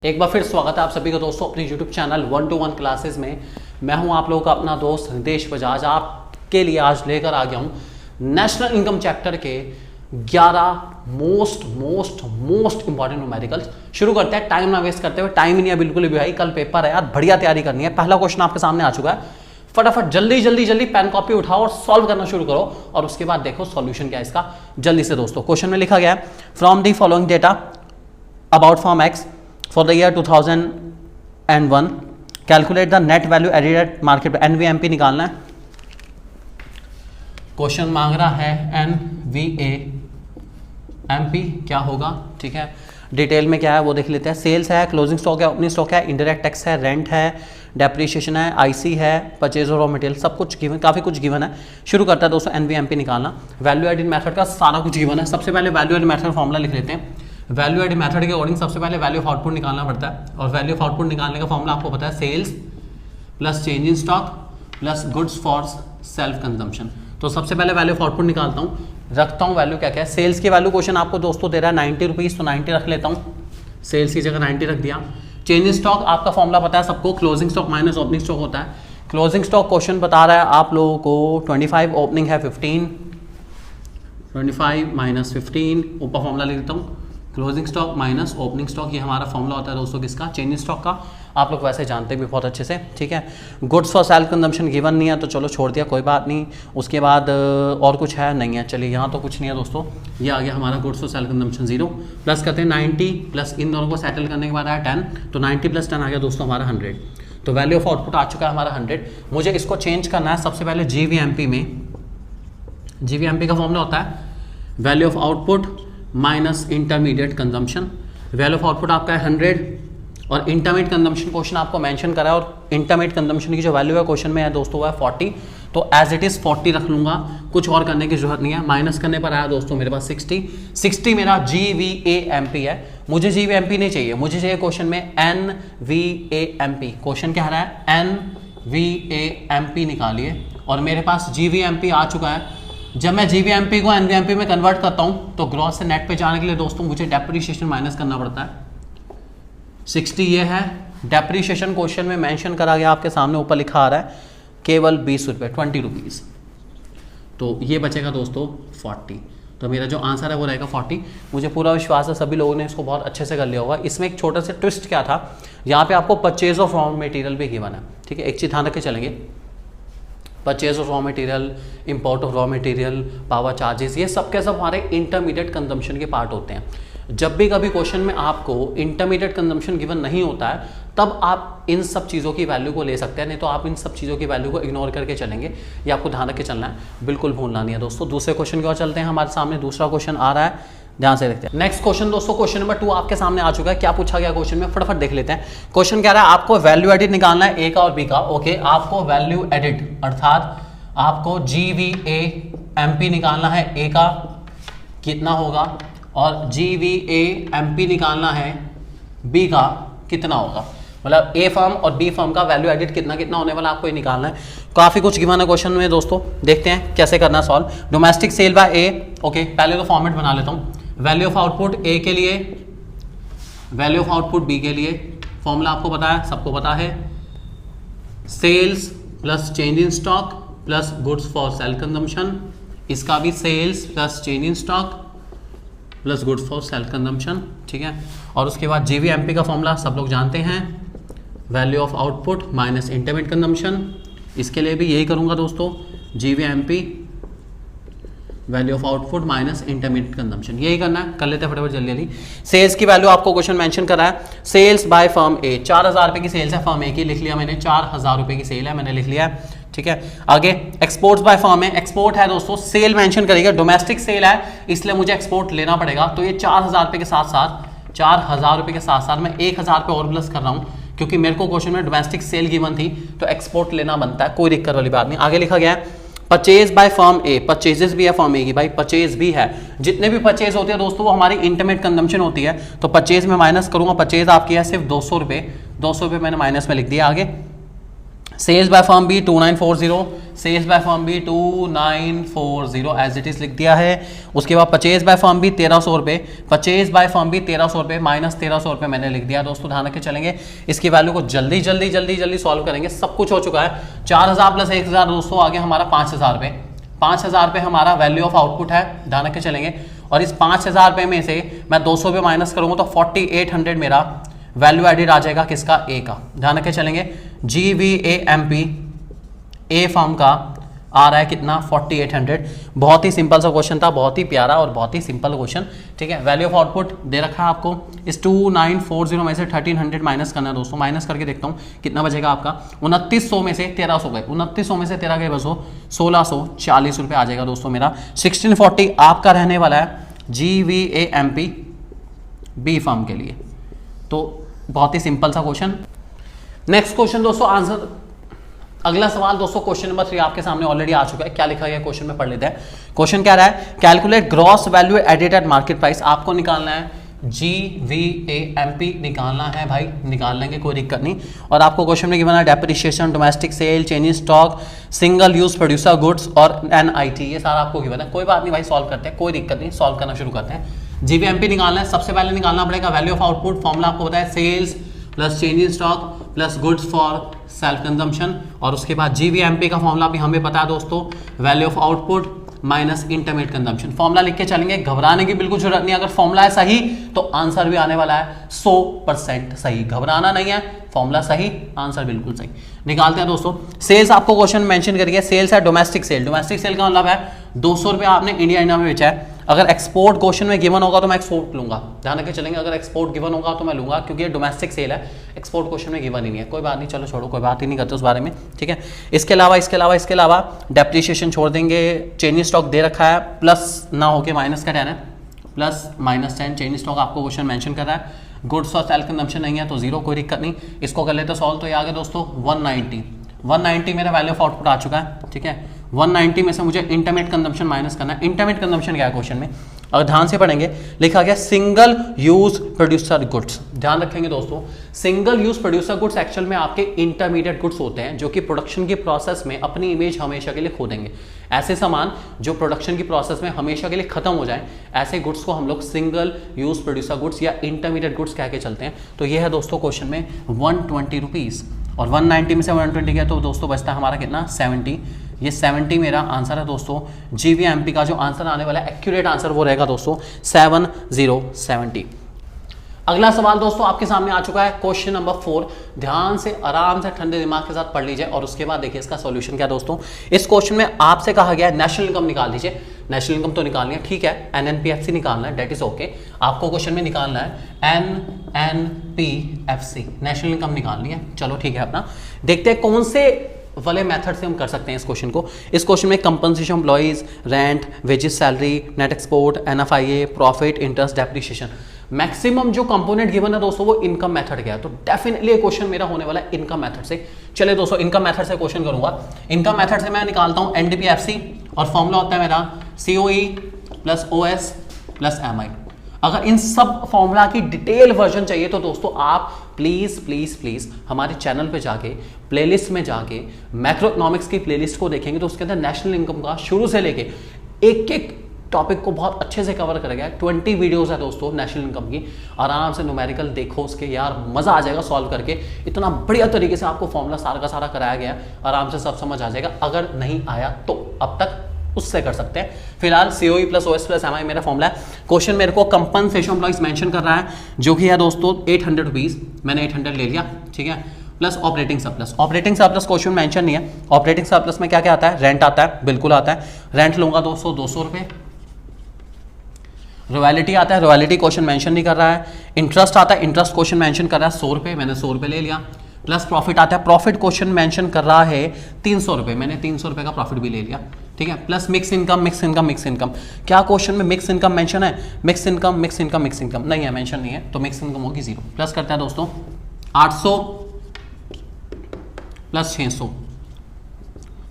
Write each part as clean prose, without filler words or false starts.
एक बार फिर स्वागत है आप सभी का दोस्तों अपने YouTube चैनल 1-to-1 क्लासेस में। मैं हूं आप लोगों का अपना दोस्त रितेश बजाज। आपके लिए आज लेकर आ गया हूं नेशनल इनकम चैप्टर के 11 मोस्ट इंपॉर्टेंट न्यूमेरिकल्स। शुरू करते हैं टाइम ना वेस्ट करते हुए। टाइम ही नहीं है बिल्कुल भी भाई, कल पेपर है यार, बढ़िया तैयारी करनी है। पहला क्वेश्चन आपके सामने आ चुका है, फटाफट जल्दी पेन कॉपी उठाओ और सॉल्व करना शुरू करो और उसके बाद देखो सॉल्यूशन क्या है इसका जल्दी से। दोस्तों क्वेश्चन में लिखा गया है from the following data about form x for the year 2001 calculate the net value added at market पे NVMP निकालना है। क्वेश्चन मांग रहा है NVAMP क्या होगा, ठीक है। डिटेल में क्या है वो देख लेते हैं। सेल्स है, क्लोजिंग स्टॉक है, ओपनिंग स्टॉक है, इंडायरेक्ट टैक्स है, रेंट है, डेप्रिसिएशन है, आईसी है, परचेज और रॉ मटेरियल, सब कुछ गिवन, काफी कुछ गिवन है। शुरू करता है दोस्तों NVMP निकालना। वैल्यू एडिड मेथड का सारा कुछ गिवन है। सबसे पहले वैल्यू एडिड मेथड फॉर्मूला लिख लेते हैं। वैल्यू एडिड मेथड के अकॉर्डिंग सबसे पहले वैल्यू ऑफ आउटपुट निकालना पड़ता है और वैल्यू ऑफ आउटपुट निकालने का फॉर्मूला आपको पता है, sales plus change in stock plus goods for self consumption. तो सबसे पहले वैल्यू ऑफ आउटपुट निकालता हूँ, रखता हूँ वैल्यू क्या क्या है। सेल्स की वैल्यू क्वेश्चन आपको दोस्तों दे रहा है 90 रुपीज़, तो 90 रख लेता हूँ, सेल्स की जगह 90 रख दिया। चेंज इन स्टॉक आपका फॉर्मूला पता है सबको, closing stock minus opening stock होता है। क्लोजिंग स्टॉक क्वेश्चन बता रहा है आप लोगों को 25, ओपनिंग है 15, 25 माइनस 15, ऊपर फॉर्मूला लिख देता हूँ, closing stock minus opening stock. ये हमारा फॉर्मूला होता है दोस्तों किसका, चेंज इन स्टॉक का। आप लोग वैसे जानते भी बहुत अच्छे से, ठीक है। Goods for self consumption given नहीं है तो चलो छोड़ दिया, कोई बात नहीं। उसके बाद और कुछ है नहीं है, चलिए यहाँ तो कुछ नहीं है दोस्तों। ये आ गया हमारा goods for self consumption 0 plus करते हैं 90 प्लस इन दोनों को सेटल करने के बाद आया 10, तो 90 प्लस 10 आ गया दोस्तों हमारा 100। तो वैल्यू ऑफ आउटपुट आ चुका है हमारा 100। मुझे इसको चेंज करना है सबसे पहले GVMP में। GVMP का फॉर्मूला होता है value of output minus intermediate consumption. Value of output आपका है 100 और इंटरमीडिएट कंजम्पशन क्वेश्चन आपको मेंशन करा है और इंटरमीडिएट कंजम्पशन की जो वैल्यू है क्वेश्चन में है दोस्तों वो है 40, तो एज इट इज 40 रख लूंगा, कुछ और करने की जरूरत नहीं है। माइनस करने पर आया दोस्तों मेरे पास 60 मेरा GVAMP है। मुझे GVMP नहीं चाहिए, मुझे चाहिए क्वेश्चन में NVAMP। क्वेश्चन क्या रहा है, NVAMP निकालिए और मेरे पास GVMP आ चुका है। जब मैं GVMP को NVMP में कन्वर्ट करता हूं तो ग्रॉस से नेट पे जाने के लिए दोस्तों मुझे डेप्रिसिएशन माइनस करना पड़ता है। 60 ये है, डेप्रिसिएशन क्वेश्चन में मेंशन करा गया आपके सामने, ऊपर लिखा आ रहा है केवल 20 रुपये, 20 रुपीज़। तो ये बचेगा दोस्तों 40, तो मेरा जो आंसर है वो रहेगा 40। मुझे पूरा विश्वास है सभी लोगों ने इसको बहुत अच्छे से कर लिया होगा। इसमें एक छोटा सा ट्विस्ट क्या था, यहाँ पे आपको परचेज ऑफ रॉ मटेरियल भी गिवन है, ठीक है। एक चीज़ ध्यान रख के चलेंगे, purchase of raw material, import of raw material, power charges, ये सब के सब हमारे इंटरमीडिएट कंजम्पशन के पार्ट होते हैं। जब भी कभी क्वेश्चन में आपको इंटरमीडिएट कंजम्पशन गिवन नहीं होता है तब आप इन सब चीज़ों की वैल्यू को ले सकते हैं, नहीं तो आप इन सब चीज़ों की वैल्यू को इग्नोर करके चलेंगे। ये आपको ध्यान रख के चलना है, बिल्कुल भूलना नहीं है दोस्तों। दूसरे क्वेश्चन की ओर चलते हैं, हमारे सामने दूसरा क्वेश्चन आ रहा है, ध्यान से देखते हैं। नेक्स्ट क्वेश्चन दोस्तों, क्वेश्चन नंबर 2 आपके सामने आ चुका है। क्या पूछा गया क्वेश्चन में, फटाफट देख लेते हैं। क्वेश्चन क्या रहा है, आपको वैल्यू एडिड निकालना है ए का और बी का। ओके, आपको वैल्यू एडिड अर्थात आपको GVAMP निकालना है, ए का कितना होगा और GVAMP निकालना है बी का कितना होगा। मतलब ए फर्म और बी फर्म का वैल्यू एडिड कितना कितना होने वाला आपको ये निकालना है। काफी कुछ गिवन है क्वेश्चन में दोस्तों, देखते हैं कैसे करना सॉल्व। डोमेस्टिक सेल बाय ए, ओके पहले तो फॉर्मेट बना लेता हूँ। वैल्यू ऑफ आउटपुट ए के लिए, वैल्यू ऑफ आउटपुट बी के लिए, फॉर्मूला आपको पता है, सबको पता है, sales plus change in stock plus goods for self consumption. इसका भी sales plus change in stock plus goods for self consumption, ठीक है। और उसके बाद GVMP का फॉर्मूला सब लोग जानते हैं, value of output minus intermediate consumption. इसके लिए भी यही करूंगा दोस्तों, GVMP value of output minus intermediate consumption, यही करना है। कर लेते हैं फटाफट जल्दी जल्दी। सेल्स की वैल्यू आपको क्वेश्चन मेंशन करा है, सेल्स बाय फर्म ए, 4000 रुपए की सेल्स है फर्म ए की, लिख लिया मैंने, 4000 रुपए की सेल है, मैंने लिख लिया है, ठीक है। आगे एक्सपोर्ट्स बाय फर्म है, एक्सपोर्ट है दोस्तों, सेल मेंशन करेगा, डोमेस्टिक सेल है इसलिए मुझे एक्सपोर्ट लेना पड़ेगा। तो ये 4000 रुपए के साथ साथ 4000 रुपए के साथ साथ मैं 1000 रुपए और प्लस कर रहा हूँ क्योंकि मेरे को क्वेश्चन में डोमेस्टिक सेल गिवन थी तो एक्सपोर्ट लेना बनता है, कोई दिक्कत वाली बात नहीं। आगे लिखा गया है purchase by firm A, purchases भी है फर्म ए की भाई, परचेज भी है। जितने भी परचेज होते हैं दोस्तों वो हमारी इंटरमीडिएट कंजम्पशन होती है, तो परचेज में माइनस करूंगा। परचेज आपकी है सिर्फ 200 रुपये, 200 रुपये मैंने माइनस में लिख दिया। आगे sales by firm B 2940, sales by firm B 2940 as it is लिख दिया है। उसके बाद परचेज बाय फर्म बी 1300 रुपये, परचेज बाय फर्म बी 1300 रुपये माइनस 1300 रुपये मैंने लिख दिया दोस्तों, ध्यान रख के चलेंगे। इसकी वैल्यू को जल्दी जल्दी जल्दी जल्दी सॉल्व करेंगे, सब कुछ हो चुका है। 4000 प्लस 1000 दोस्तों आगे हमारा 5000 रुपये, 5000 रुपये हमारा वैल्यू ऑफ आउटपुट है, ध्यान रख के चलेंगे। और इस 5000 रुपये में से मैं 200 रुपये माइनस करूँगा तो 4800 मेरा वैल्यू एडिड आ जाएगा किसका, ए का, ध्यान रख के चलेंगे। GVAMP ए फर्म का आ रहा है कितना, 4800। बहुत ही सिंपल सा क्वेश्चन था, बहुत ही प्यारा और बहुत ही सिंपल क्वेश्चन, ठीक है। वैल्यू ऑफ आउटपुट दे रखा है आपको, इस 2940 में से 1300 माइनस करना है दोस्तों। माइनस करके देखता हूँ कितना बचेगा आपका, 2900 में से 1300 गए, 2900 में से 13 गए बसो 1640 रुपये आ जाएगा दोस्तों मेरा। 1640 आपका रहने वाला है GVAMP बी फर्म के लिए। तो बहुत ही सिंपल सा क्वेश्चन। नेक्स्ट क्वेश्चन दोस्तों, आंसर अगला सवाल दोस्तों क्वेश्चन नंबर 3 आपके सामने ऑलरेडी आ चुका है। क्या लिखा गया क्वेश्चन में पढ़ लेते हैं। क्वेश्चन क्या रहा है, calculate gross value added at market price. आपको निकालना है GVAMP निकालना है भाई, निकाल लेंगे कोई दिक्कत नहीं। और आपको क्वेश्चन में गिवन है depreciation, domestic sale, change in stock, single use producer goods और NIT, ये सारा आपको गिवन है। कोई बात नहीं भाई, सॉल्व करते हैं, कोई दिक्कत नहीं, सॉल्व करना शुरू करते हैं। GVAMP निकालना है, सबसे पहले निकालना पड़ेगा वैल्यू ऑफ आउटपुट। फॉर्मूला आपको पता है, sales plus change in stock plus goods for self consumption. और उसके बाद GVAMP का फॉर्मूला भी हमें पता है दोस्तों, value of output minus intermediate consumption. Formula लिख के चलेंगे, घबराने की बिल्कुल जरूरत नहीं। अगर फॉर्मूला है सही तो आंसर भी आने वाला है 100% सही, घबराना नहीं है, फॉर्मूला सही, आंसर बिल्कुल सही। निकालते हैं दोस्तों। सेल्स आपको क्वेश्चन मेंशन करिए, सेल्स है डोमेस्टिक सेल। डोमेस्टिक सेल का मतलब है 200 रुपये आपने इंडिया में बेचा है। अगर एक्सपोर्ट क्वेश्चन में गिवन होगा तो मैं एक्सपोर्ट लूंगा, ध्यान रखे चलेंगे। अगर एक्सपोर्ट गिवन होगा तो मैं लूंगा, क्योंकि ये डोमेस्टिक सेल है, एक्सपोर्ट क्वेश्चन में गिवन ही नहीं है। कोई बात नहीं, चलो छोड़ो, कोई बात ही नहीं करते उस बारे में, ठीक है। इसके अलावा डेप्रिसिएशन छोड़ देंगे। चेंज स्टॉक दे रखा है, प्लस ना होके माइनस का 10 है, प्लस माइनस 10 चेंज स्टॉक आपको क्वेश्चन मेंशन कर रहा है। गुड्स और सेल्फ कंजम्पशन नहीं है तो 0, कोई दिक्कत नहीं। इसको कर लेते सॉल्व, तो ये आ गया दोस्तों 190 मेरा वैल्यू ऑफ आउटपुट आ चुका है, ठीक है। 190 में से मुझे इंटरमीडिएट कंजम्पशन माइनस करना है। इंटरमीडिएट कंजम्पशन क्या है क्वेश्चन में, अगर ध्यान से पढ़ेंगे लिखा गया सिंगल यूज प्रोड्यूसर गुड्स। ध्यान रखेंगे दोस्तों, single use producer goods actual में आपके इंटरमीडिएट गुड्स होते हैं, जो कि प्रोडक्शन की प्रोसेस में अपनी इमेज हमेशा के लिए खो देंगे। ऐसे सामान जो प्रोडक्शन की प्रोसेस में हमेशा के लिए खत्म हो जाए, ऐसे गुड्स को हम लोग सिंगल यूज प्रोड्यूसर गुड्स या इंटरमीडिएट गुड्स कह के चलते हैं। तो ये है दोस्तों क्वेश्चन में 120 रुपीज़, और 190 में से 120 गया तो दोस्तों बचता है हमारा कितना, 70। ये 70 मेरा आंसर है दोस्तों। GVAMP का जो आंसर आने वाला है, एक्यूरेट आंसर वो रहेगा दोस्तों 7070। अगला सवाल दोस्तों आपके सामने आ चुका है, क्वेश्चन नंबर 4। ध्यान से आराम से ठंडे दिमाग के साथ पढ़ लीजिए और उसके बाद देखिए इसका सॉल्यूशन क्या दोस्तों। इस क्वेश्चन में आपसे कहा गया है नेशनल इनकम निकाल दीजिए। नेशनल इनकम तो निकालनी है, ठीक है, NNPFC निकालना है, डेट इज ओके। आपको क्वेश्चन में निकालना है NNPFC, नेशनल इनकम निकालनी है। चलो ठीक है, अपना देखते हैं कौन से वाले मेथड से हम कर सकते हैं इस क्वेश्चन को। इस क्वेश्चन में compensation employees, rent, wages, salary, net export, NFIA, profit, interest, depreciation, maximum जो कंपोनेंट गिवन है दोस्तों वो इनकम मेथड का है। तो डेफिनेटली क्वेश्चन मेरा होने वाला है इनकम मेथड से। चलिए दोस्तों, इनकम मेथड से क्वेश्चन करूंगा। इनकम मेथड से मैं निकालता हूं NDPFC, और फॉर्मूला होता है मेरा COE plus OS plus MI। अगर इन सब फॉर्मूला की डिटेल वर्जन चाहिए तो दोस्तों आप प्लीज हमारे चैनल पे जाके प्लेलिस्ट में जाके मैक्रो इकोनॉमिक्स की प्लेलिस्ट को देखेंगे तो उसके अंदर नेशनल इनकम का शुरू से लेके एक एक टॉपिक को बहुत अच्छे से कवर कर गया है। 20 वीडियोस है दोस्तों नेशनल इनकम की, आराम से न्यूमेरिकल देखो उसके, यार मजा आ जाएगा सॉल्व करके। इतना बढ़िया तरीके से आपको फॉर्मूला सारा का सारा कराया गया है, आराम से सब समझ आ जाएगा। अगर नहीं आया तो अब तक उससे कर सकते हैं। फिलहाल COE plus OS plus MI मेरा फॉर्मूला है। क्वेश्चन मेरे को कंपनसेशन एम्प्लॉइज मेंशन कर रहा है, जो कि है दोस्तों 800 रुपीज़, मैंने 800 ले लिया, ठीक है, plus operating surplus. Operating surplus question mention नहीं है। ऑपरेटिंग सरप्लस में क्या क्या आता है, रेंट आता है, बिल्कुल आता है, रेंट लूंगा दोस्तों 200 रुपये। रॉयल्टी आता है, रॉयल्टी क्वेश्चन मेंशन नहीं कर रहा है। इंटरेस्ट आता है, इंटरेस्ट क्वेश्चन मेंशन कर रहा है 100 रुपये, मैंने 100 रुपये ले लिया। प्लस प्रॉफिट आता है, प्रॉफिट क्वेश्चन मेंशन कर रहा है 300 रुपये, मैंने 300 रुपये का प्रॉफिट भी ले लिया, ठीक है। प्लस मिक्स इनकम, क्या क्वेश्चन में मिक्स इनकम मेंशन है? मिक्स इनकम नहीं है, मेंशन नहीं है, तो मिक्स इनकम होगी 0। प्लस करते हैं दोस्तों 800 प्लस 600,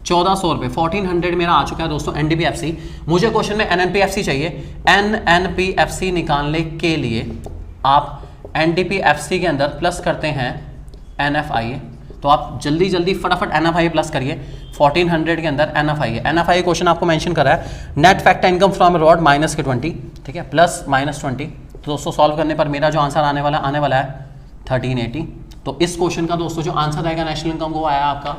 1400 रुपये, 1400 मेरा आ चुका है दोस्तों NDPFC। मुझे क्वेश्चन में NNPFC चाहिए। NNPFC निकालने के लिए आप NDPFC के अंदर प्लस करते हैं NFIA, तो आप जल्दी जल्दी फटाफट NFI प्लस करिए। 1400 के अंदर NFI है, NFI क्वेश्चन आपको मेंशन करा है, net fact income from abroad minus के 20, ठीक है, प्लस माइनस 20। तो दोस्तों सॉल्व करने पर मेरा जो आंसर आने वाला है 1380। तो इस क्वेश्चन का दोस्तों जो आंसर आएगा नेशनल इनकम वो आया आपका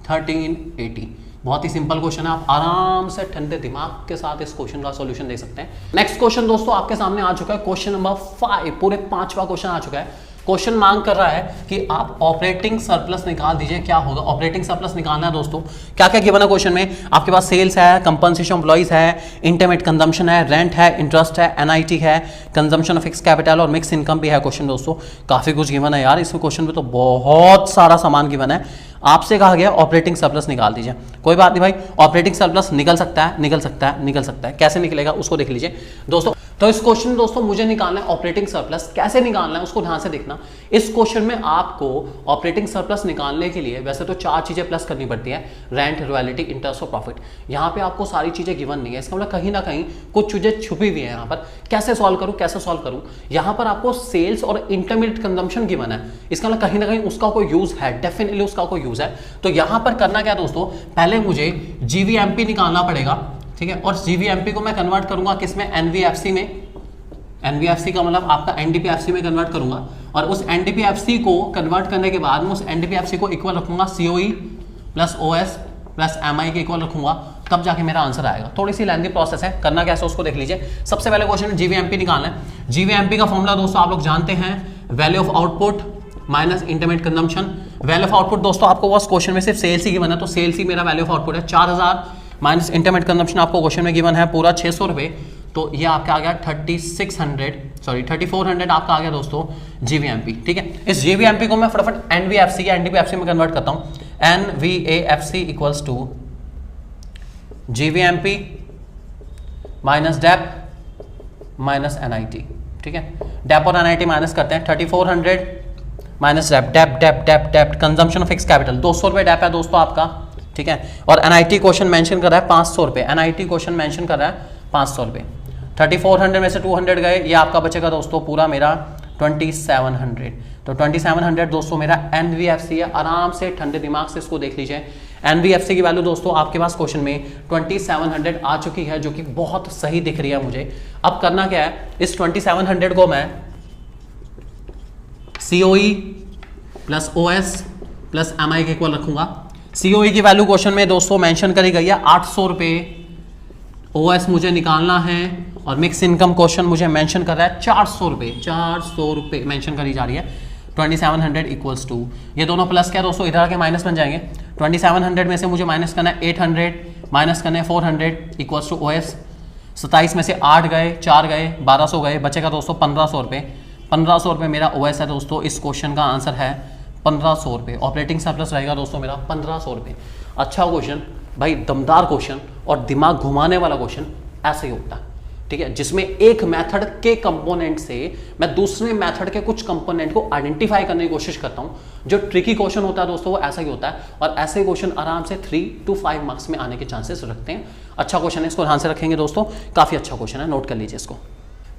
1380। बहुत ही सिंपल क्वेश्चन है, आप आराम से ठंडे दिमाग के साथ इस क्वेश्चन का सॉल्यूशन दे सकते हैं। नेक्स्ट क्वेश्चन दोस्तों आपके सामने आ चुका है, क्वेश्चन नंबर 5, पूरे 5वां क्वेश्चन आ चुका है। क्वेश्चन मांग कर रहा है कि आप ऑपरेटिंग सरप्लस निकाल दीजिए, क्या होगा ऑपरेटिंग सरप्लस निकालना है दोस्तों। क्या क्या गिवन है क्वेश्चन में, आपके पास सेल्स है, कंपनसेशन एम्प्लॉइज है, इंटरमेट कंजम्पशन है, रेंट है, इंटरेस्ट है, NIT है, कंजम्पशन ऑफ फिक्स कैपिटल और मिक्स इनकम भी है क्वेश्चन दोस्तों। काफी कुछ गिवन है यार इसमें, क्वेश्चन में तो बहुत सारा सामान गिवन है। आपसे कहा गया ऑपरेटिंग सरप्लस निकाल दीजिए, कोई बात नहीं भाई, ऑपरेटिंग सरप्लस निकल सकता है, निकल सकता है, निकल सकता है। कैसे निकलेगा उसको देख लीजिए दोस्तों। तो इस क्वेश्चन में दोस्तों मुझे निकालना है ऑपरेटिंग सरप्लस, कैसे निकालना है उसको ध्यान से देखना। इस क्वेश्चन में आपको ऑपरेटिंग सरप्लस निकालने के लिए वैसे तो 4 चीजें प्लस करनी पड़ती है, रेंट, रॉयल्टी, इंटरेस्ट और प्रॉफिट। यहाँ पे आपको सारी चीजें गिवन नहीं है, इसका मतलब कहीं ना कहीं कुछ चीजें छुपी हुई है यहाँ पर। कैसे सॉल्व करूँ, कैसे सॉल्व करूँ, यहाँ पर आपको सेल्स और इंटरमीडिएट कंजम्पशन गिवन है, इसका मतलब कहीं ना कहीं उसका कोई यूज है, डेफिनेटली उसका कोई यूज है। तो यहाँ पर करना क्या दोस्तों, पहले मुझे GVMP निकालना पड़ेगा, ठीक है, और GVMP को मैं कन्वर्ट करूंगा किसमें, NVFC में। NVFC का मतलब आपका NDPFC में कन्वर्ट करूंगा, और उस NDPFC को कन्वर्ट करने के बाद मैं उस NDPFC को इक्वल रखूंगा COE plus OS plus MI के इक्वल रखूंगा, तब जाके मेरा आंसर आएगा। थोड़ी सी लेंथी प्रोसेस है, करना कैसे उसको देख लीजिए। सबसे पहले क्वेश्चन में GVMP निकालना है। GVMP का फॉर्मूला दोस्तों आप लोग जानते हैं, value of output minus intermediate consumption. Value of output दोस्तों आपको बस क्वेश्चन में सिर्फ सेल्स ही गिवन है, तो सेल्स ही मेरा वैल्यू ऑफ आउटपुट है 4000 माइनस इंटरमीडिएट कंजम्पशन आपको क्वेश्चन में गिवन है पूरा 600 रुपये, तो ये आपका आ गया 3400 आपका आ गया दोस्तों GVMP, ठीक है। इस GVMP को मैं फटाफट NVFC या NDPFC में कन्वर्ट करता हूँ। NVAFC equals to GVMP minus dep minus NIT, ठीक है। डेप और NIT माइनस करते हैं, 3400 minus dep consumption of fix capital 200 रुपये डेप है दोस्तों आपका, ठीक है। और NIT क्वेश्चन मेंशन कर रहा है 500 रुपये, NIT क्वेश्चन मेंशन कर रहा है 500 रुपये। 3400 में से 200 गए, ये आपका बचेगा दोस्तों पूरा मेरा 2700। तो 2700 दोस्तों मेरा NVFC है। आराम से ठंडे दिमाग से इसको देख लीजिए। NVFC की वैल्यू दोस्तों आपके पास क्वेश्चन में 2700 आ चुकी है, जो कि बहुत सही दिख रही है मुझे। अब करना क्या है, इस 2700 को मैं COE plus OS plus MI के इक्वल रखूंगा। COE की वैल्यू क्वेश्चन में दोस्तों मेंशन करी गई है 800 रुपये, OS मुझे निकालना है, और मिक्स इनकम क्वेश्चन मुझे मेंशन कर रहा है 400 रुपये मेंशन करी जा रही है। 2700 इक्वल्स टू, ये दोनों प्लस क्या दोस्तों, इधर आके माइनस बन जाएंगे। 2700 में से मुझे माइनस करना है 800, माइनस करना है 400 इक्वल्स टू OS। 27 में से 8 गए, 4 गए, 1200 गए, बचेगा दोस्तों 1500 रुपये। 1500 रुपये मेरा OS है दोस्तों। इस क्वेश्चन का आंसर है 1500 रुपये। ऑपरेटिंग सरप्लस रहेगा दोस्तों मेरा 1500 रुपये। अच्छा क्वेश्चन भाई, दमदार क्वेश्चन और दिमाग घुमाने वाला क्वेश्चन ऐसे ही होता है, ठीक है, जिसमें एक मेथड के कंपोनेंट से मैं दूसरे मेथड के कुछ कंपोनेंट को आइडेंटिफाई करने की कोशिश करता हूं। जो ट्रिकी क्वेश्चन होता है दोस्तों वो ऐसा ही होता है, और ऐसे क्वेश्चन आराम से 3 to 5 मार्क्स में आने के चांसेस रखते हैं। अच्छा क्वेश्चन है, इसको ध्यान से रखेंगे दोस्तों, काफी अच्छा क्वेश्चन है, नोट कर लीजिए इसको।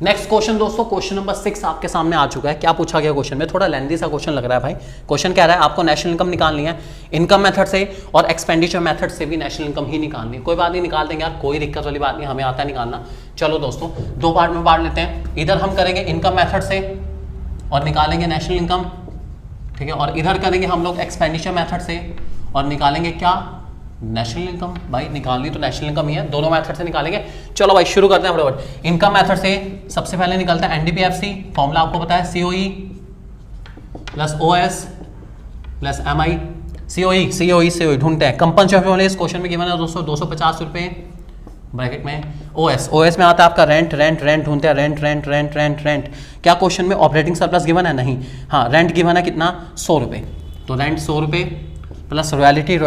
नेक्स्ट क्वेश्चन दोस्तों, क्वेश्चन नंबर 6 आपके सामने आ चुका है। क्या पूछा गया क्वेश्चन में, थोड़ा लेंथी सा क्वेश्चन लग रहा है भाई। क्वेश्चन कह रहा है आपको नेशनल इनकम निकालनी है, इनकम मेथड से और एक्सपेंडिचर मेथड से भी नेशनल इनकम ही निकालनी है। कोई बात नहीं, निकाल देंगे यार, कोई दिक्कत वाली बात नहीं, हमें आता है निकालना। चलो दोस्तों, 2 पार्ट में बांट लेते हैं। इधर हम करेंगे इनकम मेथड से और निकालेंगे नेशनल इनकम, ठीक है, और इधर करेंगे हम लोग एक्सपेंडिचर मेथड से और निकालेंगे क्या, नेशनल इनकम। भाई निकालनी तो नेशनल इनकम ही है, दोनों मेथड से निकालेंगे। चलो भाई शुरू करते हैं फटाफट। इनकम मेथड से सबसे पहले निकलता है NDPFC, फॉर्मूला आपको पता है COE plus OS plus MI। COE ढूंढते हैं। कंपनसेशन वाले इस क्वेश्चन में गिवन है दोस्तों 250 रुपये ब्रैकेट में। OS में आता है आपका रेंट ढूंढते हैं, रेंट। क्या क्वेश्चन में ऑपरेटिंग सरप्लस गिवन है, नहीं। हाँ, रेंट गिवन है कितना, 100 रुपये, तो रेंट 100 रुपये प्लस रॉयल्टी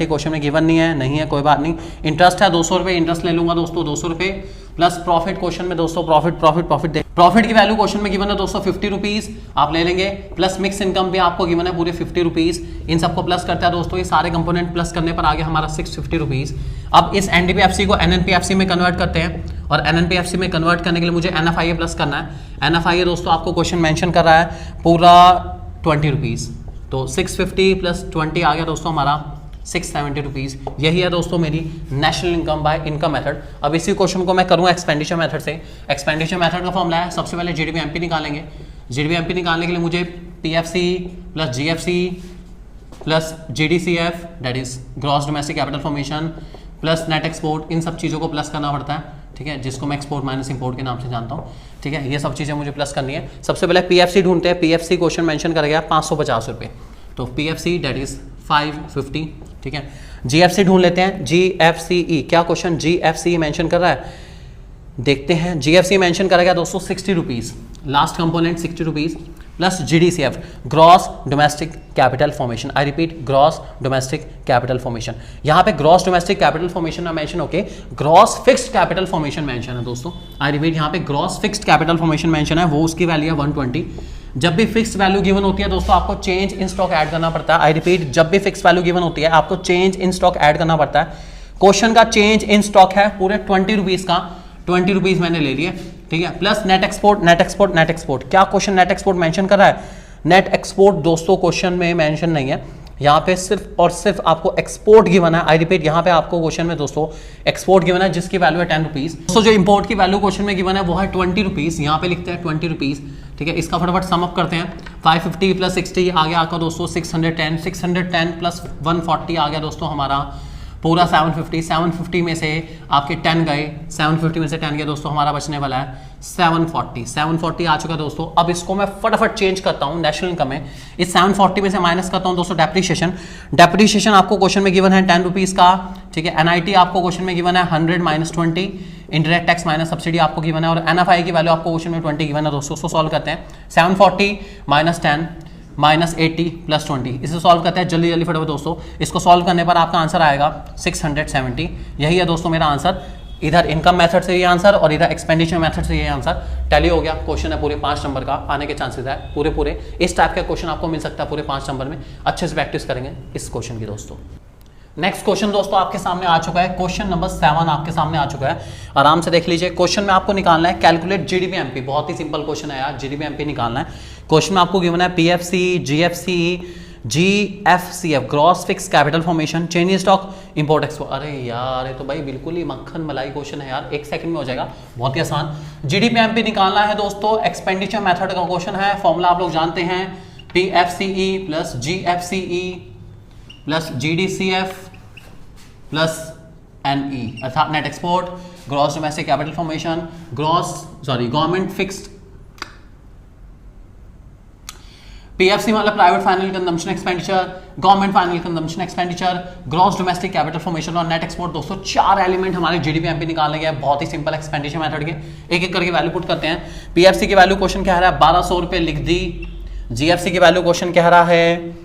क्वेश्चन में गिवन नहीं है, कोई बात नहीं। इंटरेस्ट है 200 रुपये, इंटरेस्ट ले लूंगा दोस्तों 200 रुपये, प्लस प्रॉफिट क्वेश्चन में दोस्तों प्रॉफिट की वैल्यू क्वेश्चन में गिवन है दोस्तों 50 रुपीज़, आप ले लेंगे, प्लस मिक्स इनकम भी आपको गिवन है पूरे 50 रुपीज़। इन सबको प्लस करता है दोस्तों, ये सारे कंपोनेंट प्लस करने पर आ गया हमारा 650 रुपीज़। अब इस NDPFC को NNPFC में कन्वर्ट करते हैं, और NNPFC में कन्वर्ट करने के लिए मुझे NFIA प्लस करना है। NFIA दोस्तों आपको क्वेश्चन मेंशन कर रहा है पूरा 20 रुपीज़, तो 650 प्लस 20 आ गया दोस्तों हमारा 670 रुपीज़। यही है दोस्तों मेरी national income by income method. अब इसी क्वेश्चन को मैं करूँगा एक्सपेंडिचर मेथड से। एक्सपेंडिचर मेथड का फॉर्मूला है, सबसे पहले जीडीपी एमपी निकालेंगे। जीडीपी एमपी निकालने के लिए मुझे PFC plus GFC plus GDCF that is gross domestic capital formation plus net export, इन सब चीज़ों को प्लस करना पड़ता है, ठीक है, जिसको मैं एक्सपोर्ट माइनस इंपोर्ट के नाम से जानता हूँ, ठीक है। ये सब चीज़ें मुझे प्लस करनी है। सबसे पहले पीएफसी ढूंढते हैं। पीएफसी क्वेश्चन मेंशन कर गया 550 रुपये, तो पीएफसी दैट इज 550, ठीक है। जीएफसी ढूंढ लेते हैं, जीएफसीई, क्या क्वेश्चन जीएफसी मेंशन कर रहा है, देखते हैं। जीएफसी मेंशन करेगा दोस्तों 60 rupees, last component 60 rupees plus GDCF gross domestic capital formation. I repeat, gross domestic capital formation. यहाँ पे ग्रॉस डोमेस्टिक कैपिटल फॉर्मेशन ना मेंशन होके gross fixed capital formation mention है दोस्तों। आई रिपीट, यहाँ पे gross fixed capital formation mention है, वो उसकी वैल्यू है 120। जब भी फिक्स वैल्यू गिवन होती है दोस्तों आपको चेंज इन स्टॉक ऐड करना पड़ता है। आई रिपीट, जब भी फिक्स वैल्यू गिवन होती है आपको चेंज इन स्टॉक ऐड करना पड़ता है। क्वेश्चन का चेंज इन स्टॉक है पूरे 20 रुपीज़ का, 20 रुपीज़ मैंने ले लिए, ठीक है, plus net export. Net export, net export, क्या क्वेश्चन नेट एक्सपोर्ट मेंशन कर रहा है? नेट एक्सपोर्ट दोस्तों क्वेश्चन में मेंशन नहीं है, यहाँ पे सिर्फ और सिर्फ आपको एक्सपोर्ट गिवन है। आई रिपीट, यहाँ पे आपको क्वेश्चन में दोस्तों एक्सपोर्ट गिवन है जिसकी वैल्यू है 10 रुपीज़। दोस्तों जो इंपोर्ट की वैल्यू क्वेश्चन में गिवन है वो है 20 रुपीज़, यहाँ पे लिखते हैं 20 रुपीज़, ठीक है। इसका फटाफट सम अप करते हैं। 550 प्लस 60 आ गया आपका दोस्तों 610, 610 प्लस 140 आ गया दोस्तों हमारा पूरा 750। 750 में से आपके 10 गए, 750 में से 10 गए दोस्तों, हमारा बचने वाला है 740। 740 आ चुका है दोस्तों। अब इसको मैं फटाफट चेंज करता हूं नेशनल इनकम में। इस 740 में से माइनस करता हूं दोस्तों डेप्रीशिएशन। डेप्रीशिएशन आपको क्वेश्चन में गिवन है 10 रुपीज़ का, ठीक है। एनआईटी आपको क्वेश्चन में गिवन है 100 minus 20, indirect tax minus subsidy आपको गिवन है, और एनएफआई की वैल्यू आपको क्वेश्चन में 20 गिवन है दोस्तों। उसको सॉल्व करते हैं। 740 माइनस 10 माइनस 80 प्लस 20, इसे सॉल्व करते हैं जल्दी जल्दी फटाफट दोस्तों। इसको सॉल्व करने पर आपका आंसर आएगा 670। यही है दोस्तों मेरा आंसर। इधर इनकम मेथड से ये आंसर और इधर एक्सपेंडिचर मेथड से ये आंसर टैली हो गया। क्वेश्चन है पूरे 5 नंबर का, आने के चांसेस है पूरे। इस टाइप का क्वेश्चन आपको मिल सकता है पूरे 5 नंबर में। अच्छे से प्रैक्टिस करेंगे इस क्वेश्चन की दोस्तों। नेक्स्ट क्वेश्चन दोस्तों आपके सामने आ चुका है, क्वेश्चन नंबर 7 आपके सामने आ चुका है। आराम से देख लीजिए। क्वेश्चन में आपको निकालना है कैलकुलेट जीडीपी एमपी। बहुत ही सिंपल क्वेश्चन है यार, जीडीपी एमपी निकालना है। क्वेश्चन में आपको गिवन है PFC, GFC, GFCF gross fix capital formation, change in stock, import export. अरे यार ये तो भाई बिल्कुल ही मक्खन मलाई क्वेश्चन है यार, 1 सेकंड में हो जाएगा, बहुत ही आसान। जीडीपी एमपी निकालना है दोस्तों, एक्सपेंडिचर मेथड का क्वेश्चन है। फॉर्मूला आप लोग जानते हैं, PFCE plus GFCE plus GDCF plus NE अर्थात net export, gross domestic capital formation, government fixed, PFC मतलब private final consumption expenditure, government final consumption expenditure, gross domestic capital formation और net export. दोस्तों 4 element हमारे GDP MP निकालने गए, बहुत ही simple expenditure method के। एक एक करके वैल्यू पुट करते हैं। पीएफसी की वैल्यू क्वेश्चन कह रहा है 1200 रुपये, लिख दी। जीएफसी की वैल्यू क्वेश्चन कह रहा है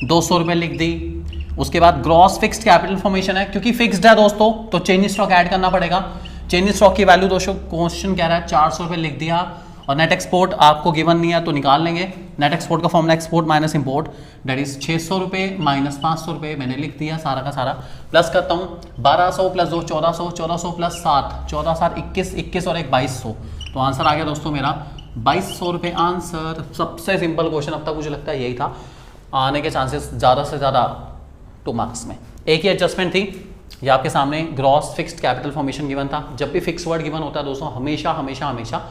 200 रुपये, लिख दी। उसके बाद ग्रॉस फिक्स्ड कैपिटल फॉर्मेशन है, क्योंकि फिक्स्ड है दोस्तों तो चेंज इन स्टॉक ऐड करना पड़ेगा। चेंज इन स्टॉक की वैल्यू दोस्तों क्वेश्चन कह रहा है 400 रुपये, लिख दिया। और नेट एक्सपोर्ट आपको गिवन नहीं है तो निकाल लेंगे। नेट एक्सपोर्ट का formula export minus import that is 600 रुपये माइनस 500 रुपये, मैंने लिख दिया सारा का सारा। प्लस करता हूँ 1200 प्लस 2 1400, 1400 प्लस 7 14 7 21, 21 और एक 2200, तो आंसर आ गया दोस्तों मेरा 2200 रुपये आंसर। सबसे सिंपल क्वेश्चन अब तक मुझे लगता है यही था, आने के चांसेस ज़्यादा से ज़्यादा 2 मार्क्स में। एक ही एडजस्टमेंट थी, ये आपके सामने gross fixed capital formation given था। जब भी फिक्स वर्ड गिवन होता है दोस्तों हमेशा हमेशा हमेशा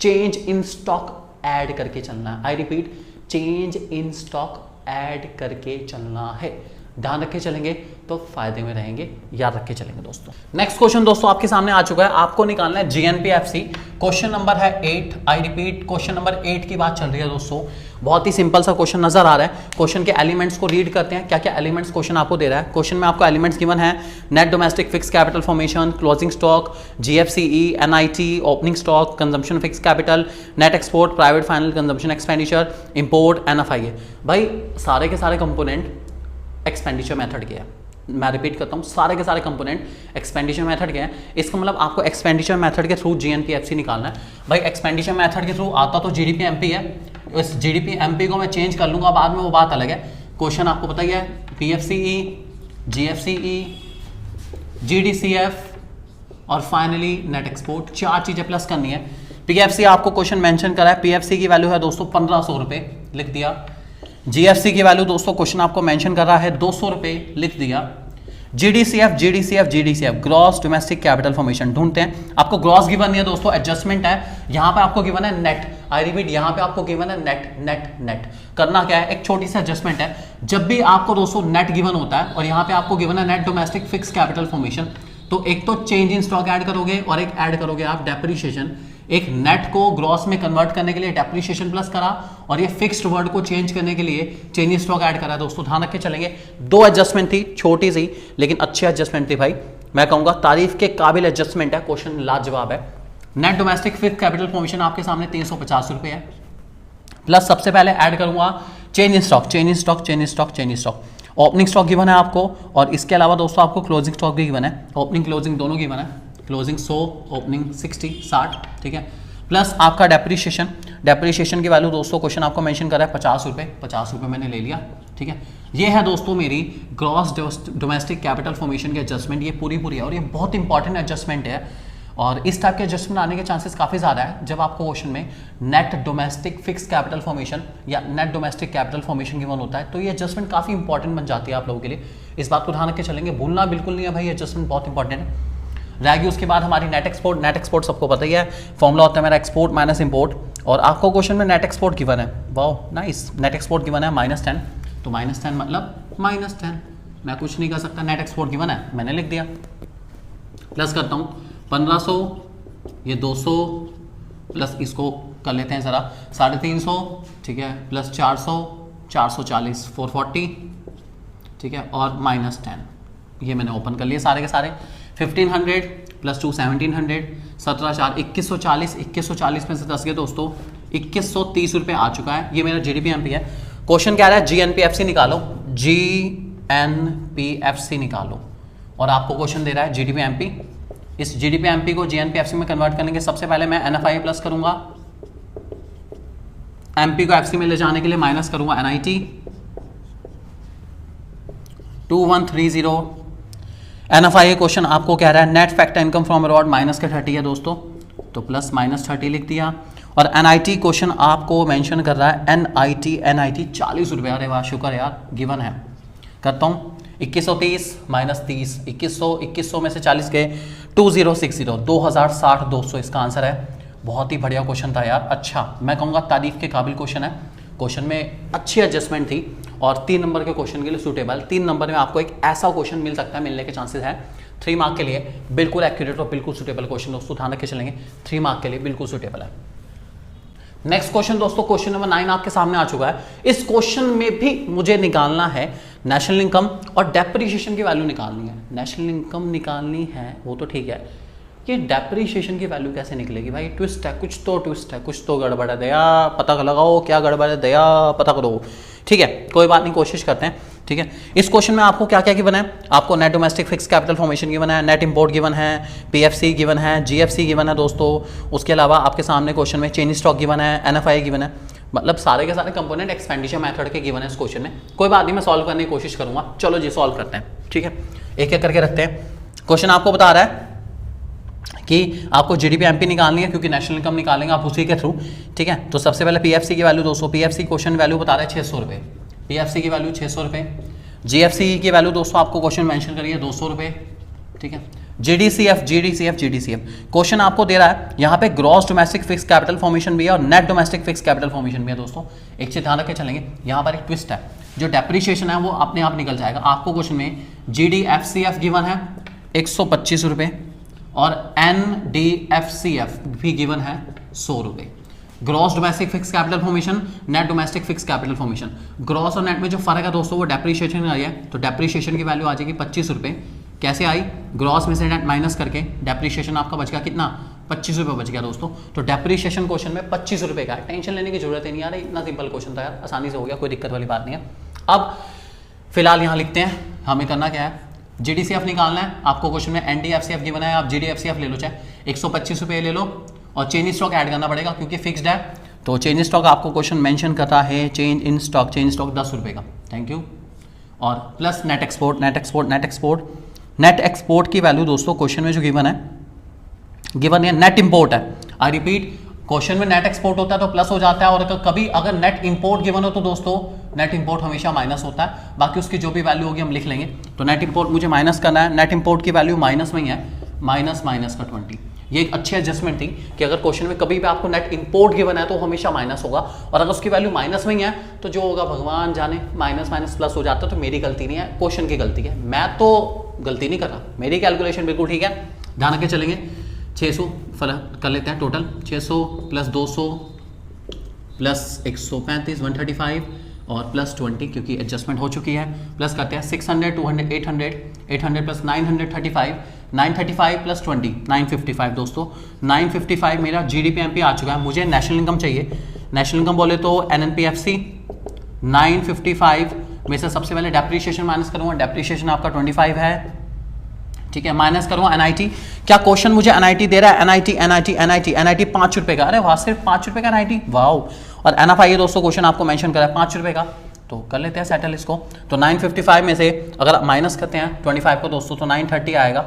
चेंज इन स्टॉक ऐड करके चलना है। I repeat, change in stock add करके चलना है। ध्यान रख के चलेंगे तो फायदे में रहेंगे, याद रख के चलेंगे दोस्तों। नेक्स्ट क्वेश्चन दोस्तों आपके सामने आ चुका है, आपको निकालना है जीएनपीएफसी। क्वेश्चन नंबर है 8। आई रिपीट, क्वेश्चन नंबर 8 की बात चल रही है दोस्तों। बहुत ही सिंपल सा क्वेश्चन नजर आ रहा है। क्वेश्चन के एलिमेंट्स को रीड करते हैं, क्या क्या एलिमेंट्स क्वेश्चन आपको दे रहा है। क्वेश्चन में आपको एलिमेंट्स गिवन है net domestic fix capital formation, closing stock, GFCE, NIT, opening stock, consumption fix capital, net export, private final consumption expenditure, import, NFI. भाई सारे के सारे कंपोनेंट एक्सपेंडिचर मेथड के हैं। मैं रिपीट करता हूँ, सारे के सारे कंपोनेंट एक्सपेंडिचर मेथड के हैं। इसका मतलब आपको एक्सपेंडिचर मेथड के थ्रू जीएनपीएफसी निकालना है। भाई एक्सपेंडिचर मेथड के थ्रू आता तो जीडीपी एमपी है, इस जीडीपी एमपी को मैं चेंज कर लूँगा बाद में, वो बात अलग है। क्वेश्चन आपको पता ही है, पीएफसीई, जीएफसीई, जीडीसीएफ और फाइनली नेट एक्सपोर्ट, 4 चीज़ें प्लस करनी है। पीएफसी आपको क्वेश्चन मेंशन करा है, पीएफसी की वैल्यू है दोस्तों 1500 रुपये, लिख दिया। जीएफसी की वैल्यू दोस्तों क्वेश्चन आपको मेंशन कर रहा है 200 रुपये, लिख दिया। जीडीसीएफ ग्रॉस डोमेस्टिक कैपिटल फॉर्मेशन ढूंढते हैं। आपको ग्रॉस गिवन नहीं है दोस्तों, एडजस्टमेंट है। यहां पे आपको गिवन है नेट, आई रिपीट यहां पे आपको गिवन है नेट। करना क्या है, एक छोटी सी एडजस्टमेंट है। जब भी आपको दोस्तों नेट गिवन होता है और यहां पे आपको गिवन है net domestic fix capital formation, तो एक तो चेंज इन स्टॉक ऐड करोगे और एक ऐड करोगे आप डेप्रिसिएशन। एक नेट को ग्रॉस में कन्वर्ट करने के लिए डेप्रिसिएशन प्लस करा और ये फिक्स्ड वर्ड को चेंज करने के लिए चेंज इन स्टॉक ऐड करा। दोस्तों ध्यान रख के चलेंगे, 2 एडजस्टमेंट थी, छोटी सी लेकिन अच्छी एडजस्टमेंट थी भाई, मैं कहूंगा तारीफ के काबिल एडजस्टमेंट है। क्वेश्चन लाजवाब है। Net domestic fixed capital formation आपके सामने 350 रुपये है, प्लस सबसे पहले ऐड करूंगा change in stock. Opening stock given है आपको और इसके अलावा दोस्तों आपको क्लोजिंग स्टॉक भी गिवन है, ओपनिंग क्लोजिंग दोनों गिवन है। क्लोजिंग 100, ओपनिंग 60, ठीक है। प्लस आपका डेप्रीशिएशन की वैल्यू दोस्तों क्वेश्चन आपको मेंशन कर रहा है 50 रुपये मैंने ले लिया, ठीक है। ये है दोस्तों मेरी ग्रॉस डोमेस्टिक कैपिटल फॉर्मेशन की एडजस्टमेंट, ये पूरी है और ये बहुत इंपॉर्टेंट एडजस्टमेंट है। और इस टाइप के एडजस्टमेंट आने के चांसेस काफ़ी ज़्यादा है जब आपको क्वेश्चन में net domestic fix capital formation या net domestic capital formation given होता है, तो ये एडजस्टमेंट काफ़ी इंपॉर्टेंट बन जाती है आप लोगों के लिए। इस बात को ध्यान रख के चलेंगे, भूलना बिल्कुल नहीं है भाई, एडजस्टमेंट बहुत इंपॉर्टेंट है। रहेगी उसके बाद हमारी नेट एक्सपोर्ट सबको पता ही है, फॉर्मूला होता है मेरा एक्सपोर्ट माइनस इंपोर्ट, और आपको क्वेश्चन में नेट एक्सपोर्ट गिवन है, wow nice, net export given है -10, तो -10 मतलब -10, मैं कुछ नहीं कर सकता, नेट एक्सपोर्ट गिवन है मैंने लिख दिया। प्लस करता हूँ 1500, ये 200 प्लस इसको कर लेते हैं ज़रा 350, ठीक है, प्लस 400, 440, 440, ठीक है, और -10, ये मैंने ओपन कर लिए सारे के सारे। 1500 प्लस 2 1700, 17 4 2140, 2140 में से 10 गए दोस्तों 2130 रुपये आ चुका है। ये मेरा GDP-MP है। क्वेश्चन क्या रहा है, GNP-FC निकालो, GNP-FC निकालो, और आपको क्वेश्चन दे रहा है GDP-MP। इस GDP-MP को GNP-FC में कन्वर्ट करने के सबसे पहले मैं NFI प्लस करूंगा, MP को FC में ले जाने के लिए माइनस करूंगा NIT 2130। NFI क्वेश्चन आपको कह रहा है net factor income from abroad minus के 30 है दोस्तों, तो प्लस -30 लिख दिया। और NIT क्वेश्चन आपको मेंशन कर रहा है NIT 40 रुपये, अरे वाह शुक्र यार गिवन है। करता हूँ 2130 -30, 2100 में से 40 गए 2060, 2060 200 इसका आंसर है। बहुत ही बढ़िया क्वेश्चन था यार, अच्छा मैं कहूँगा तारीफ के काबिल क्वेश्चन है। क्वेश्चन में अच्छी एडजस्टमेंट थी और 3 नंबर के क्वेश्चन के लिए सूटेबल। 3 नंबर में आपको एक ऐसा क्वेश्चन मिल सकता है, मिलने के चांसेस है 3 मार्क के लिए बिल्कुल एक्यूरेट और बिल्कुल सूटेबल क्वेश्चन दोस्तों, ध्यान रख के चलेंगे 3 मार्क के लिए बिल्कुल सूटेबल है। नेक्स्ट क्वेश्चन दोस्तों, क्वेश्चन नंबर 9 आपके सामने आ चुका है। इस क्वेश्चन में भी मुझे निकालना है नेशनल इनकम और डेप्रिसिएशन की वैल्यू निकालनी है। नेशनल इनकम निकालनी है वो तो ठीक है, ये डेप्रिसिएशन की वैल्यू कैसे निकलेगी भाई? ट्विस्ट है, कुछ तो गड़बड़ है, दया पता लगाओ क्या गड़बड़ है, दया पता करो। ठीक है कोई बात नहीं, कोशिश करते हैं। ठीक है, इस क्वेश्चन में आपको क्या क्या गिवन है? आपको net domestic fix capital formation given है, नेट इंपोर्ट गिवन है, पीएफसी गिवन है, जीएफसी गिवन है दोस्तों। उसके अलावा आपके सामने क्वेश्चन में चेन स्टॉक गिवन है, एनएफआई गिवन है, मतलब सारे के सारे कंपोनेंट एक्सपेंडिचर मेथड के गिवन है इस क्वेश्चन में। कोई बात नहीं, मैं सॉल्व करने की कोशिश करूंगा। चलो जी सॉल्व करते हैं। ठीक है, एक एक करके रखते हैं। क्वेश्चन आपको बता रहा है कि आपको जीडीपी-एमपी निकालनी है क्योंकि नेशनल इनकम निकालेंगे आप उसी के थ्रू। ठीक है, तो सबसे पहले पीएफसी की वैल्यू 200, पीएफसी क्वेश्चन वैल्यू बता रहा है 600 रुपये, पीएफसी की वैल्यू 600 रुपये। जीएफसी की वैल्यू दोस्तों आपको क्वेश्चन मेंशन करिए 200 रुपये। ठीक है, जीडीसीएफ क्वेश्चन आपको दे रहा है यहाँ पे gross domestic fix capital formation भी है और net domestic fix capital formation भी है दोस्तों। एक चीज ध्यान रखे चलेंगे, यहाँ पर एक ट्विस्ट है, जो डेप्रिसिएशन है वो अपने आप निकल जाएगा। आपको क्वेश्चन में जीडीएफसीएफ गिवन है 125 रुपये और एनडीएफसीएफ भी गिवन है 100 रुपये। Gross domestic fix capital formation, net domestic fix capital formation, gross और नेट में जो फर्क है दोस्तों वो डेप्रिसिएशन आई है, तो डेप्रिसिएशन की वैल्यू आ जाएगी 25 रुपये। कैसे आई? ग्रॉस में से नेट माइनस करके डेप्रिसिएशन आपका बच गया कितना? 25 रुपये बच गया दोस्तों। तो डेप्रिसिएशन क्वेश्चन में 25 रुपये का है, टेंशन लेने की जरूरत ही नहीं यार, इतना सिंपल क्वेश्चन था यार, आसानी से हो गया, कोई दिक्कत वाली बात नहीं है। अब फिलहाल यहाँ लिखते हैं, हमें करना क्या है, जीडीसीएफ निकालना है। आपको क्वेश्चन में एनडीएफसीएफ गिवन है, आप जीडीएफसीएफ ले लो, चाहे 125 रुपये ले लो और चेंज इन स्टॉक ऐड करना पड़ेगा क्योंकि फिक्स्ड है। तो चेंज इन स्टॉक आपको क्वेश्चन मेंशन करता है चेंज इन स्टॉक 10 रुपये का, थैंक यू। और प्लस नेट एक्सपोर्ट की वैल्यू दोस्तों क्वेश्चन में जो गिवन है नेट इंपोर्ट है। आई रिपीट, क्वेश्चन में नेट एक्सपोर्ट होता है तो प्लस हो जाता है, और कभी अगर नेट इंपोर्ट गिवन हो तो दोस्तों नेट इंपोर्ट हमेशा माइनस होता है, बाकी उसकी जो भी वैल्यू होगी हम लिख लेंगे। तो नेट इंपोर्ट मुझे माइनस करना है, नेट इंपोर्ट की वैल्यू माइनस में ही है, माइनस माइनस का 20। ये एक अच्छी एडजस्टमेंट थी कि अगर क्वेश्चन में कभी भी आपको नेट इंपोर्ट गिवन है तो हमेशा माइनस होगा, और अगर उसकी वैल्यू माइनस में ही है तो जो होगा भगवान जाने, माइनस माइनस प्लस हो जाता है। तो मेरी गलती नहीं है, क्वेश्चन की गलती है, मैं तो गलती नहीं कर रहा, मेरी कैलकुलेशन बिल्कुल ठीक है। ध्यान रख के चलेंगे। 600 कर लेते हैं टोटल, 600 प्लस 200 प्लस 135 135 और प्लस 20 क्योंकि एडजस्टमेंट हो चुकी है, प्लस करते हैं 600 200 800 800 प्लस 935 935 प्लस 20 955 दोस्तों 955 मेरा GDP आ चुका है। मुझे नेशनल इनकम चाहिए, नेशनल इनकम बोले तो NNPFC 955 में से सबसे पहले डेप्रीशिएशन माइनस करूँगा, डेप्रीशिएशन आपका 25 है, ठीक है, माइनस करूँगा NIT। क्या क्वेश्चन मुझे NIT दे रहा है? NIT 5 रुपये का, अरे वाह, सिर्फ 5 रुपये का NIT, वाओ। और NFI दोस्तों क्वेश्चन आपको मेंशन करा है 5 रुपये का, तो कर लेते हैं सेटल इसको। तो 955 में से अगर माइनस करते हैं 25 को दोस्तों तो 930 आएगा,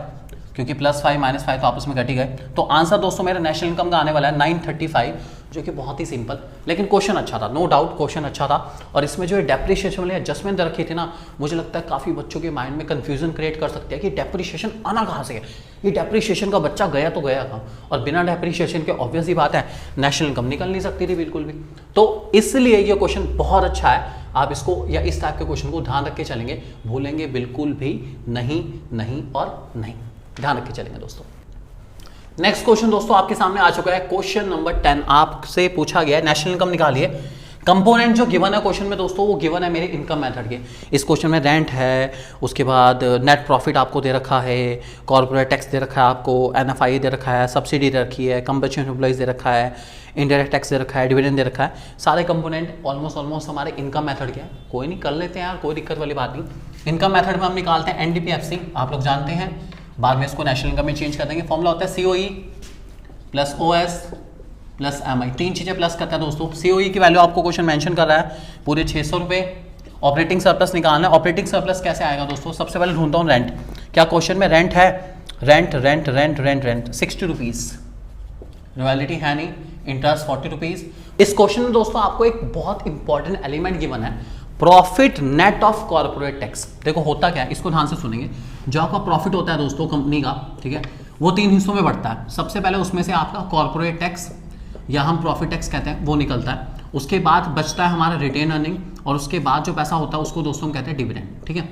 क्योंकि प्लस 5 माइनस 5 तो आपस में घट ही गए। तो आंसर दोस्तों मेरा नेशनल इनकम का आने वाला है 935, जो कि बहुत ही सिंपल, लेकिन क्वेश्चन अच्छा था, नो डाउट क्वेश्चन अच्छा था। और इसमें जो डेप्रिशिएशन वाले एडजस्टमेंट रखी थी ना, मुझे लगता है काफ़ी बच्चों के माइंड में कंफ्यूजन क्रिएट कर सकते हैं कि डेप्रिशिएशन आना कहाँ से है, ये डेप्रिशिएशन का बच्चा गया तो गया कहाँ, और बिना डेप्रिशिएशन के ऑब्वियस ही बात है नेशनल इनकम निकल नहीं सकती थी बिल्कुल भी। तो इसलिए ये क्वेश्चन बहुत अच्छा है, आप इसको या इस टाइप के क्वेश्चन को ध्यान रख के चलेंगे, भूलेंगे बिल्कुल भी नहीं, नहीं और नहीं, ध्यान रख के चलेंगे दोस्तों। नेक्स्ट क्वेश्चन दोस्तों आपके सामने आ चुका है, क्वेश्चन नंबर 10 आपसे पूछा गया है, नेशनल इनकम निकालिए। कंपोनेंट जो गिवन है क्वेश्चन में दोस्तों, वो गिवन है मेरे इनकम मेथड के। इस क्वेश्चन में रेंट है, उसके बाद नेट प्रॉफिट आपको दे रखा है, कॉर्पोरेट टैक्स दे रखा है आपको, NFI दे रखा है, सब्सिडी दे रखी है, कंपनसेशन एम्प्लॉइज दे रखा है, इनडायरेक्ट टैक्स दे रखा है, डिविडेंड दे रखा है। सारे कंपोनेंट ऑलमोस्ट हमारे इनकम मेथड के हैं, कोई नहीं कर लेते हैं यार, कोई दिक्कत वाली बात नहीं। इनकम मेथड में हम निकालते हैं NDPFC, आप लोग जानते हैं, बाद में इसको नेशनल इनकम में चेंज कर देंगे। फॉर्मूला होता है COE plus OS plus MI, 3 चीज़ें प्लस करता है दोस्तों। COE की वैल्यू आपको क्वेश्चन मेंशन कर रहा है पूरे 600 रुपये। ऑपरेटिंग सरप्लस निकालना है, ऑपरेटिंग सरप्लस कैसे आएगा दोस्तों? सबसे पहले ढूंढता हूँ रेंट, क्या क्वेश्चन में रेंट है? रेंट 60 रुपीज़, रॉयल्टी है नहीं, इंटरेस्ट 40 रुपीज़। इस क्वेश्चन में दोस्तों आपको एक बहुत इंपॉर्टेंट एलिमेंट गिवन है, profit net of corporate tax. देखो होता क्या है, इसको ध्यान से सुनेंगे। जो आपका प्रॉफिट होता है दोस्तों कंपनी का, ठीक है, वो 3 हिस्सों में बढ़ता है। सबसे पहले उसमें से आपका कॉर्पोरेट टैक्स या हम प्रॉफिट टैक्स कहते हैं वो निकलता है, उसके बाद बचता है हमारा रिटेन अर्निंग, और उसके बाद जो पैसा होता है उसको दोस्तों हम कहते हैं डिविडेंड, ठीक है।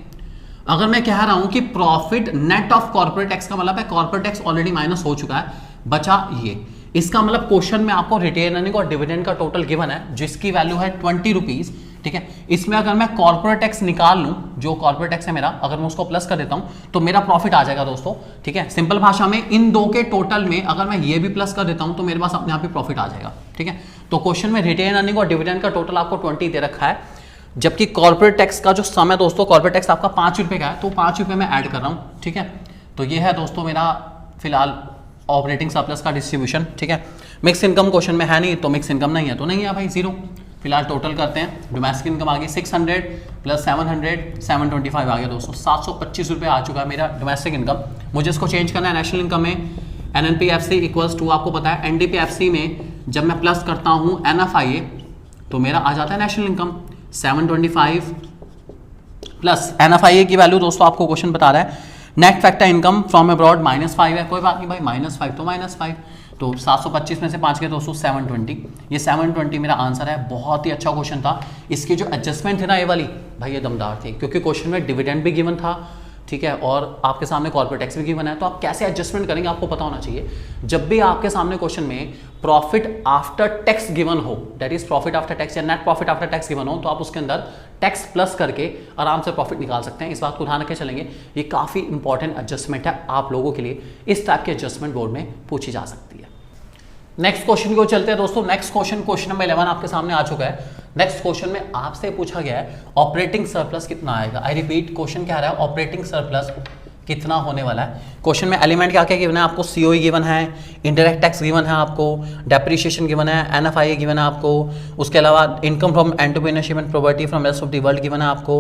अगर मैं कह रहा हूं कि profit net of corporate tax का मतलब है कॉर्पोरेट टैक्स ऑलरेडी माइनस हो चुका है, बचा ये, इसका मतलब क्वेश्चन में आपको रिटेन अर्निंग और डिविडेंड का टोटल गिवन है जिसकी वैल्यू है 20 रुपीज़, ठीक है। इसमें अगर मैं कॉर्पोरेट टैक्स निकाल लूं, जो कॉर्पोरेट टैक्स है मेरा, अगर मैं उसको प्लस कर देता हूं तो मेरा प्रॉफिट आ जाएगा दोस्तों, ठीक है। सिंपल भाषा में इन दो के टोटल में अगर मैं ये भी प्लस कर देता हूं तो मेरे पास अपने आप ही प्रॉफिट आ जाएगा, ठीक है। तो क्वेश्चन में रिटेन अर्निंग और डिविडेंड का टोटल आपको 20 दे रखा है, जबकि कॉर्पोरेट टैक्स का जो सम है दोस्तों, कॉर्पोरेट टैक्स आपका 5 रुपये का है, तो 5 रुपये में ऐड कर रहा हूँ, ठीक है। तो ये है दोस्तों मेरा फिलहाल ऑपरेटिंग सरप्लस का डिस्ट्रीब्यूशन, ठीक है। मिक्स इनकम क्वेश्चन में है नहीं, तो मिक्स इनकम नहीं है तो नहीं है भाई, 0। फिलहाल टोटल करते हैं, डोमेस्टिक इनकम आ गई 600 प्लस 700 725 आ गया दोस्तों, 725 रुपये आ चुका है मेरा डोमेस्टिक इनकम। मुझे इसको चेंज करना है नेशनल इनकम में। NNPFC इक्वल्स टू आपको पता है NDPFC में जब मैं प्लस करता हूँ NFIA तो मेरा आ जाता है नेशनल इनकम 725 प्लस NFIA की वैल्यू दोस्तों आपको क्वेश्चन बता रहा है net factor income from abroad -5 है, कोई बात नहीं भाई, -5 तो -5, तो 725 में से 5 के दोस्तों 720, ये 720 मेरा आंसर है। बहुत ही अच्छा क्वेश्चन था, इसकी जो एडजस्टमेंट थी ना ये वाली भाई ये दमदार थी, क्योंकि क्वेश्चन में डिविडेंड भी गिवन था, ठीक है, और आपके सामने कॉर्पोरेट टैक्स भी गिवन है, तो आप कैसे एडजस्टमेंट करेंगे आपको पता होना चाहिए। जब भी आपके सामने क्वेश्चन में प्रॉफिट आफ्टर टैक्स गिवन हो, that is profit after tax या net profit after tax given हो, तो आप उसके अंदर टैक्स प्लस करके आराम से प्रॉफिट निकाल सकते हैं। इस बात को ध्यान रखे चलेंगे, ये काफ़ी इंपॉर्टेंट एडजस्टमेंट है आप लोगों के लिए, इस टाइप के एडजस्टमेंट बोर्ड में पूछी जा सकती है। नेक्स्ट क्वेश्चन को चलते हैं दोस्तों। नेक्स्ट क्वेश्चन नंबर 11 आपके सामने आ चुका है। नेक्स्ट क्वेश्चन में आपसे पूछा गया है ऑपरेटिंग सरप्लस कितना आएगा। आई रिपीट, क्वेश्चन क्या आ रहा है, ऑपरेटिंग सरप्लस कितना होने वाला है। क्वेश्चन में एलिमेंट क्या क्या गिवन है आपको, COE गिवन है, इनडायरेक्ट टैक्स गिवन है आपको, डेप्रिशिएशन गिवन है, NFIA गिवन है आपको, उसके अलावा income from entrepreneurship and property from rest of the world given है आपको,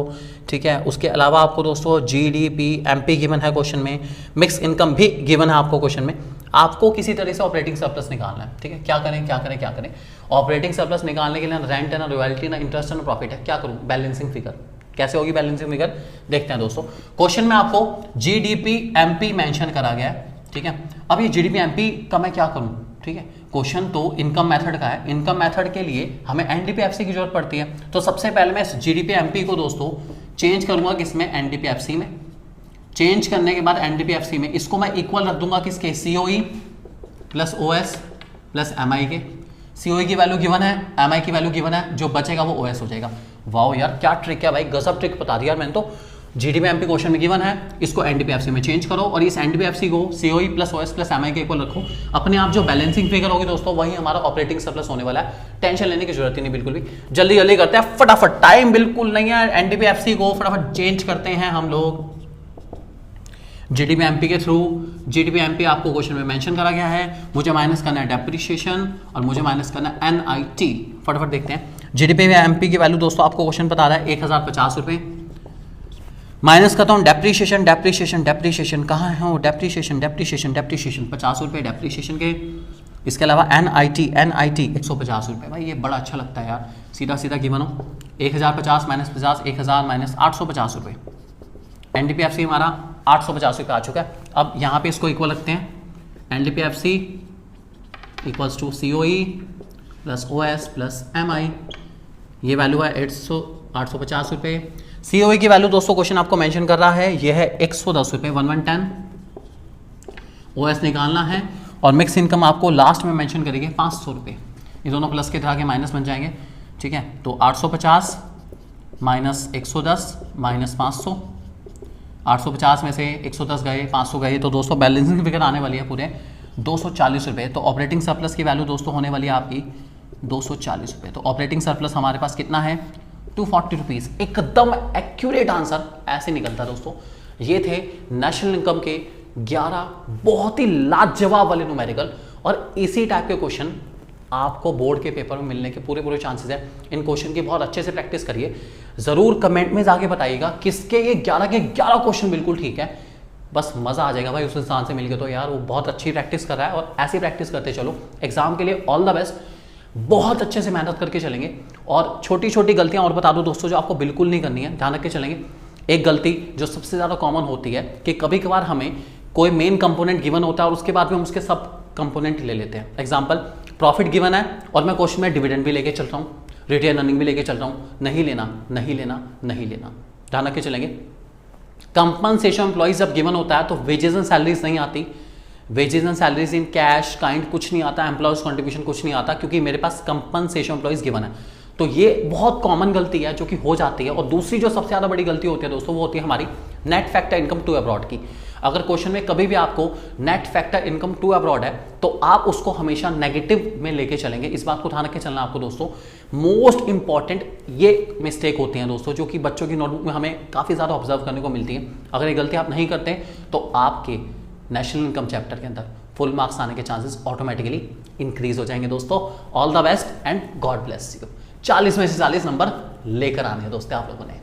ठीक है। उसके अलावा आपको दोस्तों GDP MP गिवन है क्वेश्चन में, मिक्स इनकम भी गिवन है आपको क्वेश्चन में। आपको किसी तरह से ऑपरेटिंग सरप्लस निकालना है, ठीक है। क्या करें ऑपरेटिंग सरप्लस निकालने के लिए ना रेंट है, ना रॉयल्टी, ना इंटरेस्ट, ना प्रॉफिट है। क्या करूं? Balancing figure. कैसे होगी बैलेंसिंग फिगर? देखते हैं दोस्तों। क्वेश्चन में आपको जीडीपी एमपी मेंशन करा गया है, ठीक है। अब ये जीडीपी एमपी का मैं क्या करूं, ठीक है। क्वेश्चन तो इनकम मेथड का है, इनकम मेथड के लिए हमें एनडीपीएफसी की जरूरत पड़ती है। तो सबसे पहले मैं जीडीपी एमपी को दोस्तों चेंज करूंगा किसमें? एनडीपीएफसी में। चेंज करने के बाद एनडीपीएफसी में इसको मैं इक्वल रख दूंगा किसके? COE plus OS plus MI के। सीओई की वैल्यू गिवन है, एमआई की वैल्यू गिवन है, जो बचेगा वो ओएस हो जाएगा। वाओ यार क्या ट्रिक है भाई, गजब ट्रिक बता दिया मैंने तो। जीडीपी एमपी क्वेश्चन में गिवन है, इसको एनडीपीएफसी में चेंज करो और इस एनडीपीएफसी को COE plus OS plus MI के इक्वल रखो। अपने आप जो बैलेंसिंग फिगर होगी दोस्तों वही हमारा ऑपरेटिंग सरप्लस होने वाला है। टेंशन लेने की जरूरत ही नहीं बिल्कुल भी। जल्दी जल्दी करते हैं फटाफट, टाइम बिल्कुल नहीं है। एनडीपीएफसी को फटाफट चेंज करते हैं हम लोग जीडीपी एमपी के थ्रू। जीडीपी एमपी आपको क्वेश्चन में मेंशन करा गया है। मुझे माइनस करना है डेप्रिसिएशन और मुझे माइनस करना है एनआईटी। फटाफट देखते हैं जीडीपी एमपी की वैल्यू दोस्तों आपको क्वेश्चन बता रहा है 1050 रुपए। माइनस करता हूँ डेप्रिसिएशन, डेप्रिसिएशन डेप्रिसिएशन कहाँ है वो? डेप्रिसिएशन डेप्रिसिएशन डेप्रिसिएशन 50 रुपये डेप्रिसिएशन के। इसके अलावा एनआईटी 150 रुपये। भाई ये बड़ा अच्छा लगता है यार, सीधा सीधा की बनो 1050 माइनस 50, 1000 माइनस 850 रुपये। एनडीपीएफसी हमारा 850 रुपये आ चुका है। अब यहाँ पे इसको इक्वल रखते हैं, NDPFC equals to COE plus OS plus MI. ये वैल्यू है 850 रुपये। सीओई की वैल्यू दोस्तों क्वेश्चन आपको मेंशन कर रहा है, ये है 110 रुपये, 1110। ओएस निकालना है और मिक्स इनकम आपको लास्ट में मेंशन करेंगे 500 रुपये। ये दोनों प्लस के तरह के माइनस बन जाएंगे, ठीक है। तो 850 माइनस 110 माइनस 500, 850 में से 110 गए, 500 गए, तो दोस्तों बैलेंसिंग फिगर आने वाली है पूरे 240 रुपये। तो ऑपरेटिंग सरप्लस की वैल्यू दोस्तों होने वाली है आपकी 240 रुपये। तो ऑपरेटिंग सरप्लस हमारे पास कितना है? 240 रुपीज़। एकदम एक्यूरेट आंसर ऐसे निकलता है दोस्तों। ये थे नेशनल इनकम के 11 बहुत ही लाजवाब वाले न्यूमेरिकल, और इसी टाइप के क्वेश्चन आपको बोर्ड के पेपर में मिलने के पूरे चांसेस हैं। इन क्वेश्चन की बहुत अच्छे से प्रैक्टिस करिए। ज़रूर कमेंट में जाके बताइएगा किसके ये 11 के 11 क्वेश्चन बिल्कुल ठीक है। बस मज़ा आ जाएगा भाई उस इंसान से मिलके, तो यार वो बहुत अच्छी प्रैक्टिस कर रहा है और ऐसी प्रैक्टिस करते चलो। एग्जाम के लिए ऑल द बेस्ट, बहुत अच्छे से मेहनत करके चलेंगे। और छोटी छोटी गलतियां और बता दूं दोस्तों जो आपको बिल्कुल नहीं करनी है, ध्यान रख के चलेंगे। एक गलती जो सबसे ज़्यादा कॉमन होती है कि कभी कभार हमें कोई मेन कंपोनेंट गिवन होता है और उसके बाद में हम उसके सब कंपोनेंट ले लेते हैं। एग्जाम्पल, प्रॉफिट गिवन है और मैं क्वेश्चन में डिविडेंड भी लेके चल रहा हूँ, रिटेन अर्निंग भी लेके चल रहा हूँ। नहीं लेना, नहीं लेना, नहीं लेना, ध्यान रख के चलेंगे। कंपनसेशन एम्प्लॉइज जब गिवन होता है तो वेजेस एंड सैलरीज नहीं आती, wages and salaries in cash kind कुछ नहीं आता, एम्प्लॉयज कंट्रीब्यूशन कुछ नहीं आता, क्योंकि मेरे पास कंपनसेशन एम्प्लॉइज गिवन है। तो ये बहुत कॉमन गलती है जो कि हो जाती है। और दूसरी जो सबसे ज़्यादा बड़ी गलती होती है दोस्तों वो होती है हमारी net factor income to abroad की। अगर क्वेश्चन में कभी भी आपको net factor income to abroad है तो आप उसको हमेशा नेगेटिव में लेके चलेंगे। इस बात को ध्यान रख के चलना आपको दोस्तों। मोस्ट इंपॉर्टेंट ये मिस्टेक होती हैं दोस्तों जो कि बच्चों की नोटबुक में हमें काफ़ी ज़्यादा ऑब्जर्व करने को मिलती है। अगर ये गलती आप नहीं करते तो आपके नेशनल इनकम चैप्टर के अंदर फुल मार्क्स आने के चांसेस ऑटोमेटिकली इंक्रीज हो जाएंगे दोस्तों। All the best and God bless you. 40 में से 40 नंबर लेकर आने हैं दोस्तों आप लोगों ने।